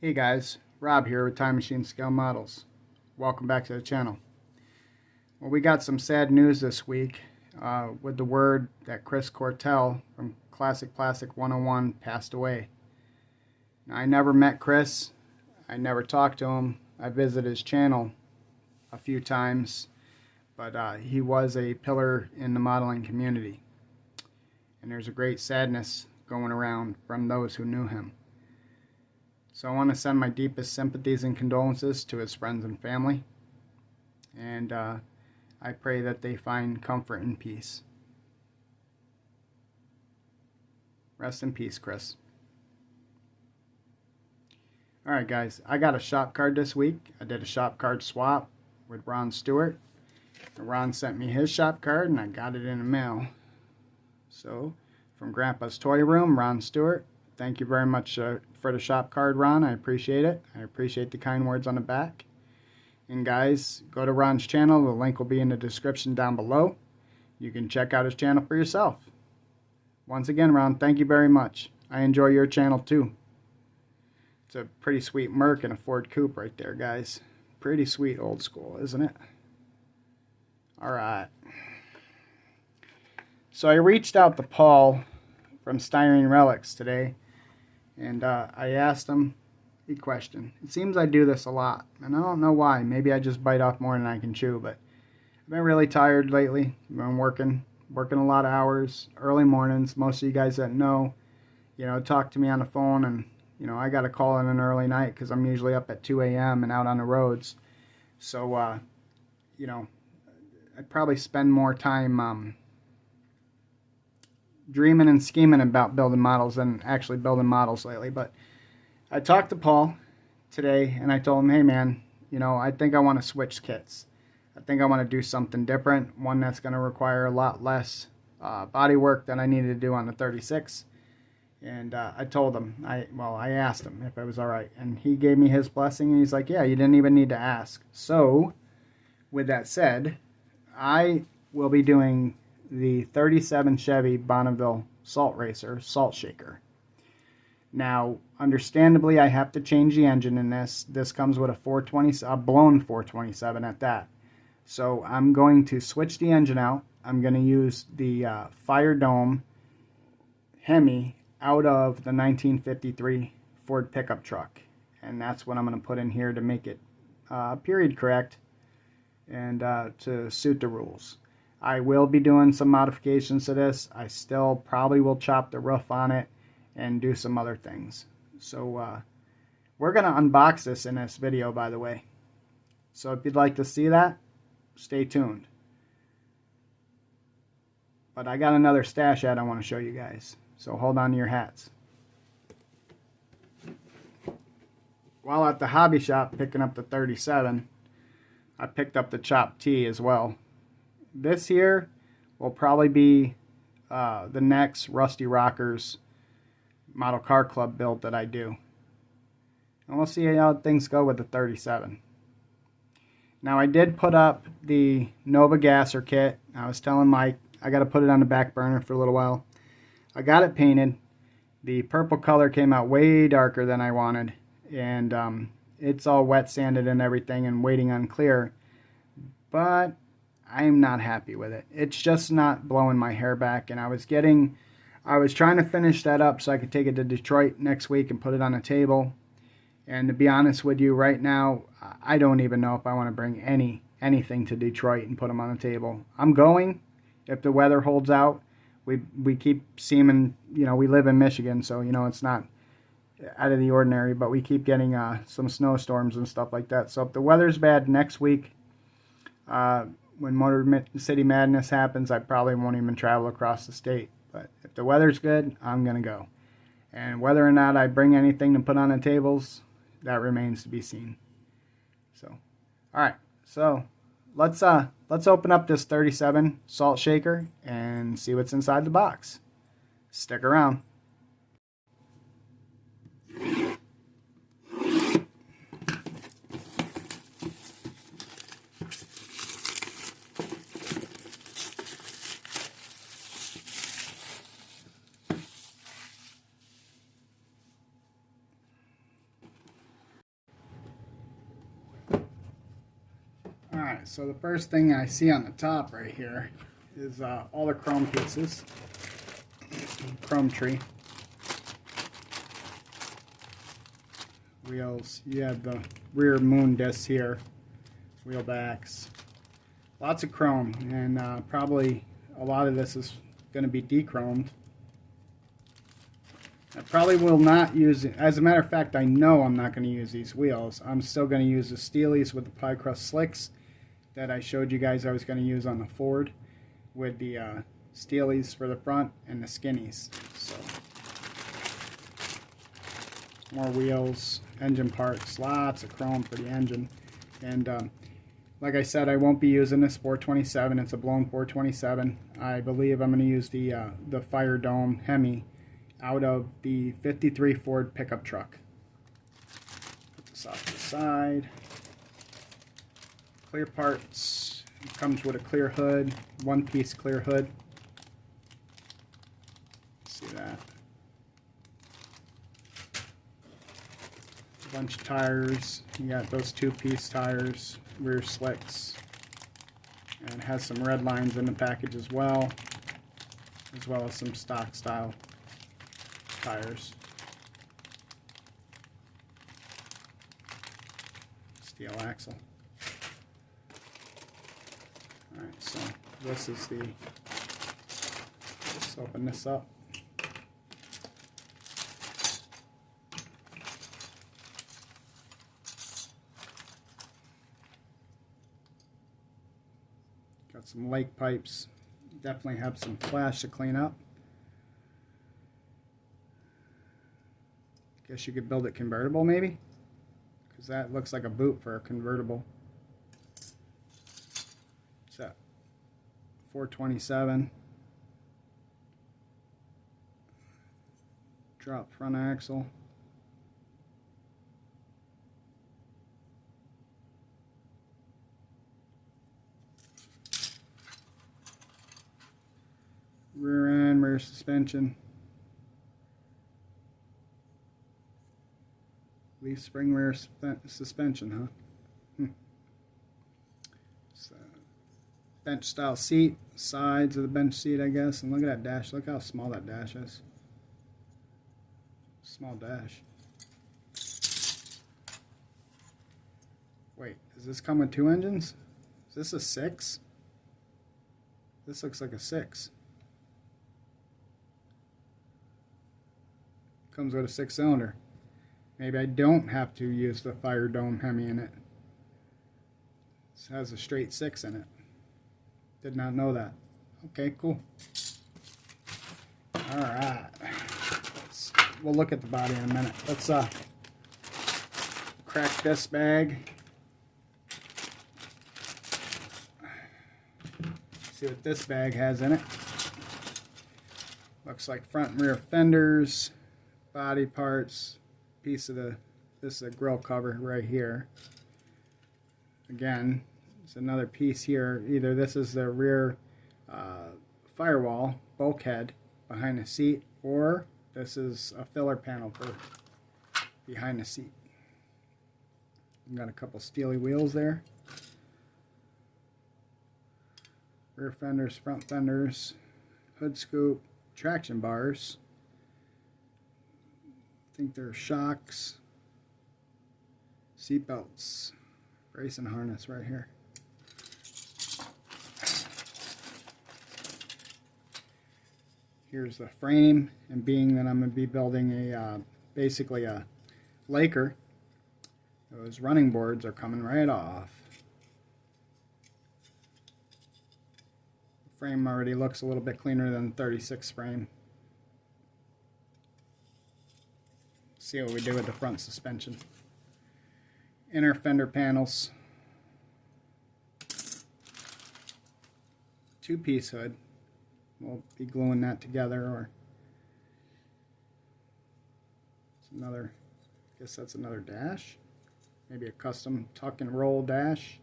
Hey guys, Rob here with Time Machine Scale Models. Welcome back to the channel. Well, we got some sad news this week with the word that Chris Cortell from Classic Plastic 101 passed away. Now, I never met Chris. I never talked to him. I visited his channel a few times, but he was a pillar in the modeling community. And there's a great sadness going around from those who knew him. So I want to send my deepest sympathies and condolences to his friends and family. And I pray that they find comfort and peace. Rest in peace, Chris. Alright guys, I got a shop card this week. I did a shop card swap with Ron Stewart. And Ron sent me his shop card and I got it in the mail. So, from Grandpa's Toy Room, Ron Stewart. Thank you very much for the shop card, Ron. I appreciate it. I appreciate the kind words on the back. And guys, go to Ron's channel. The link will be in the description down below. You can check out his channel for yourself. Once again, Ron, thank you very much. I enjoy your channel too. It's a pretty sweet Merc and a Ford Coupe right there, guys. Pretty sweet old school, isn't it? Alright. So I reached out to Paul from Styrene Relics today. And I asked him a question. It seems I do this a lot, and I don't know why. Maybe I just bite off more than I can chew, but I've been really tired lately. I've been working a lot of hours, early mornings. Most of you guys that know, talk to me on the phone, and, I got to call in an early night because I'm usually up at 2 a.m. and out on the roads. So, I probably spend more time dreaming and scheming about building models than actually building models lately. But I talked to Paul today and I told him, hey man, I think I want to switch kits. I think I want to do something different, one that's going to require a lot less body work than I needed to do on the 36. And I told him, I asked him if it was alright, and he gave me his blessing, and he's like, yeah, you didn't even need to ask. So with that said, I will be doing the 37 Chevy Bonneville Salt Racer Salt Shaker. Now, understandably, I have to change the engine in this. This comes with a blown 427 at that. So I'm going to switch the engine out. I'm going to use the Fire Dome Hemi out of the 1953 Ford pickup truck. And that's what I'm going to put in here to make it period correct and to suit the rules. I will be doing some modifications to this. I still probably will chop the roof on it and do some other things. So we're going to unbox this in this video, by the way. So if you'd like to see that, stay tuned. But I got another stash ad I want to show you guys. So hold on to your hats. While at the hobby shop picking up the 37, I picked up the chopped T as well. This here will probably be the next Rusty Rockers Model Car Club build that I do. And we'll see how things go with the 37. Now I did put up the Nova Gasser kit. I was telling Mike I got to put it on the back burner for a little while. I got it painted. The purple color came out way darker than I wanted. And it's all wet sanded and everything and waiting on clear. But I'm not happy with it. It's just not blowing my hair back, and I was trying to finish that up so I could take it to Detroit next week and put it on a table. And to be honest with you, right now, I don't even know if I want to bring anything to Detroit and put them on the table. I'm going if the weather holds out. We keep seeming, we live in Michigan, so it's not out of the ordinary, but we keep getting some snowstorms and stuff like that. So if the weather's bad next week, when Motor City Madness happens, I probably won't even travel across the state. But if the weather's good, I'm going to go. And whether or not I bring anything to put on the tables, that remains to be seen. So, alright. So, let's open up this 37 Salt Shaker and see what's inside the box. Stick around. Alright, so the first thing I see on the top right here is all the chrome pieces. Chrome tree. Wheels. You have the rear moon discs here. Wheel backs. Lots of chrome, and probably a lot of this is going to be de-chromed. I probably will not use it. As a matter of fact, I know I'm not going to use these wheels. I'm still going to use the Steelies with the pie crust slicks that I showed you guys I was going to use on the Ford, with the Steelies for the front and the skinnies. So, more wheels, engine parts, lots of chrome for the engine. And like I said, I won't be using this 427. It's a blown 427. I believe I'm going to use the Fire Dome Hemi out of the 53 Ford pickup truck. Put this off to the side. Clear parts. It comes with a clear hood, one-piece clear hood. See that? A bunch of tires. You got those two-piece tires, rear slicks, and it has some red lines in the package as well as some stock style tires. Steel axle. Alright, so this is the, let's open this up. Got some lake pipes. Definitely have some flash to clean up. Guess you could build it convertible maybe, because that looks like a boot for a convertible. What's that? 427. Drop front axle. Rear end, rear suspension. Leaf spring rear suspension, huh? So, bench style seat, sides of the bench seat, I guess. And look at that dash. Look how small that dash is. Small dash. Wait, does this come with two engines? Is this a 6? This looks like a 6. Comes with a 6-cylinder. Maybe I don't have to use the Fire Dome Hemi in it. This has a straight 6 in it. Did not know that. Okay, cool. Alright. We'll look at the body in a minute. Let's crack this bag. See what this bag has in it. Looks like front and rear fenders, body parts, piece of this is a grill cover right here. Again, there's another piece here. Either this is the rear firewall bulkhead behind the seat, or this is a filler panel for behind the seat. We've got a couple steely wheels there. Rear fenders, front fenders, hood scoop, traction bars. I think they're shocks, seat belts, brace and harness right here. Here's the frame, and being that I'm going to be building a basically a Laker, those running boards are coming right off. The frame already looks a little bit cleaner than the 36 frame. See what we do with the front suspension. Inner fender panels. Two-piece hood. We'll be gluing that together, or it's another, I guess that's another dash. Maybe a custom tuck and roll dash.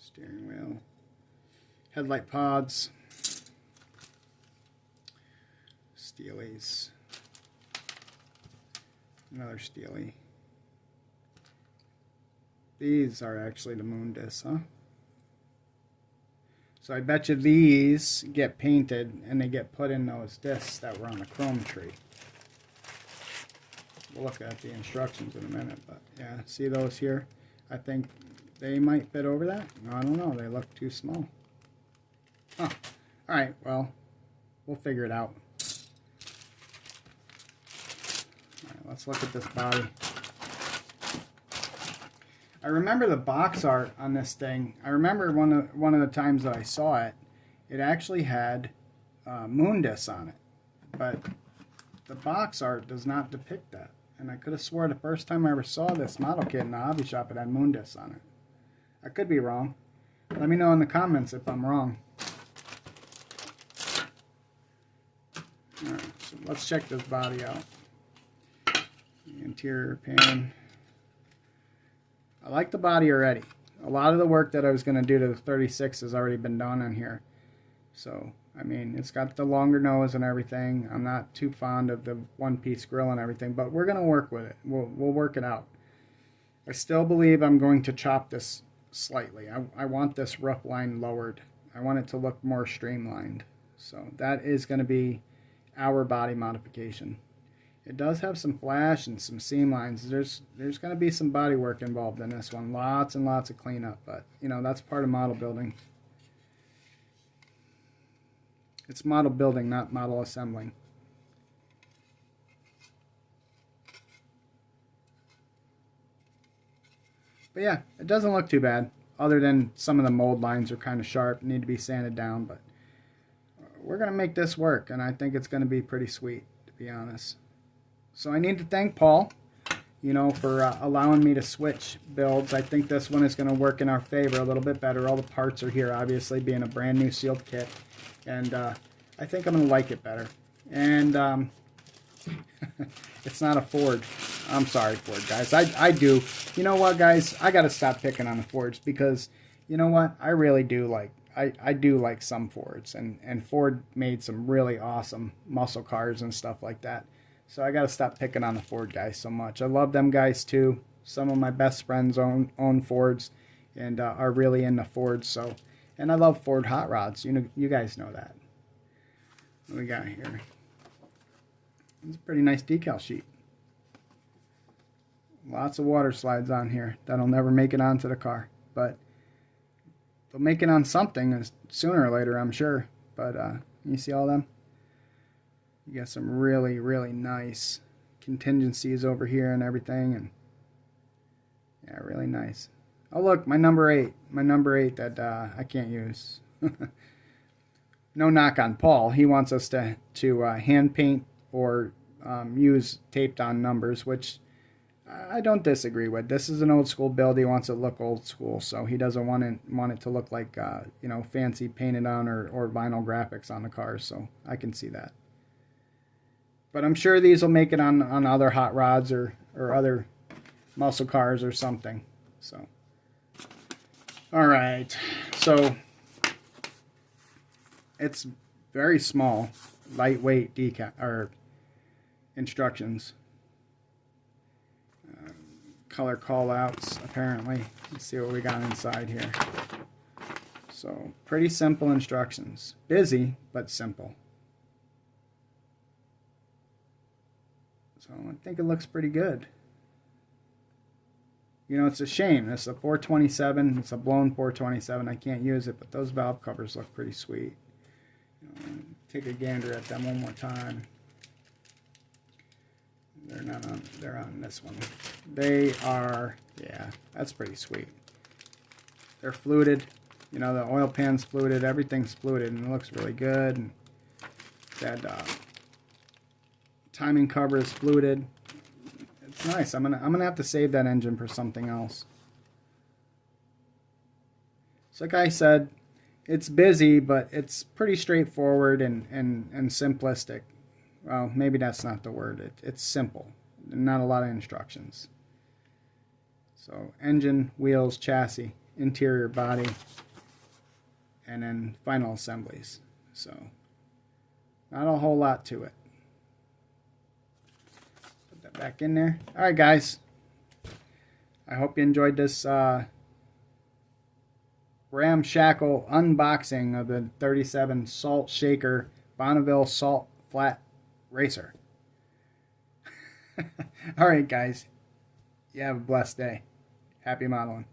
Steering wheel. Headlight pods. Steelies. Another Steely. These are actually the moon discs, huh? So I bet you these get painted and they get put in those discs that were on the chrome tree. We'll look at the instructions in a minute, but yeah, see those here? I think they might fit over that. No, I don't know. They look too small. Huh. All right, well, we'll figure it out. All right, let's look at this body. I remember the box art on this thing. I remember one of the times that I saw it, it actually had moon discs on it, but the box art does not depict that. And I could have swore the first time I ever saw this model kit in the hobby shop, it had moon discs on it. I could be wrong. Let me know in the comments if I'm wrong. Alright, so let's check this body out. The interior pan. I like the body already. A lot of the work that I was going to do to the 36 has already been done on here. So, I mean, it's got the longer nose and everything. I'm not too fond of the one-piece grill and everything, but we're going to work with it. We'll work it out. I still believe I'm going to chop this slightly. I want this rough line lowered. I want it to look more streamlined. So that is going to be our body modification. It does have some flash and some seam lines. There's going to be some body work involved in this one. Lots and lots of cleanup, but you know, that's part of model building. It's model building, not model assembling. But yeah, it doesn't look too bad, other than some of the mold lines are kind of sharp, need to be sanded down, but we're going to make this work, and I think it's going to be pretty sweet, to be honest. So I need to thank Paul, you know, for allowing me to switch builds. I think this one is going to work in our favor a little bit better. All the parts are here, obviously, being a brand new sealed kit. And I think I'm going to like it better. And it's not a Ford. I'm sorry, Ford, guys. I do. You know what, guys? I got to stop picking on the Fords because, you know what? I really do like, I do like some Fords. And Ford made some really awesome muscle cars and stuff like that. So I got to stop picking on the Ford guys so much. I love them guys too. Some of my best friends own Fords and are really into Fords. So, and I love Ford hot rods. You know, you guys know that. What we got here? It's a pretty nice decal sheet. Lots of water slides on here that'll never make it onto the car, but they'll make it on something sooner or later, I'm sure. But you see all them? You got some really, really nice contingencies over here and everything, and yeah, really nice. Oh look, my number 8 that I can't use. No knock on Paul. He wants us to hand paint or use taped on numbers, which I don't disagree with. This is an old school build. He wants it to look old school, so he doesn't want it to look like you know, fancy painted on or vinyl graphics on the cars. So I can see that. But I'm sure these will make it on other hot rods or other muscle cars or something. So, all right. So it's very small, lightweight decal or instructions. Color callouts apparently. Let's see what we got inside here. So pretty simple instructions. Busy but simple. So I think it looks pretty good. You know, it's a shame. It's a 427. It's a blown 427. I can't use it, but those valve covers look pretty sweet. Take a gander at them one more time. They're not on. They're on this one. They are. Yeah, that's pretty sweet. They're fluted. You know, the oil pan's fluted. Everything's fluted, and it looks really good. And that timing cover is fluted. It's nice. I'm gonna have to save that engine for something else. So like I said, it's busy, but it's pretty straightforward and simplistic. Well, maybe that's not the word. It's simple. Not a lot of instructions. So engine, wheels, chassis, interior, body, and then final assemblies. So not a whole lot to it. Back in there. Alright guys, I hope you enjoyed this ramshackle unboxing of the 37 Salt Shaker Bonneville Salt Flat Racer. Alright guys, you have a blessed day. Happy modeling.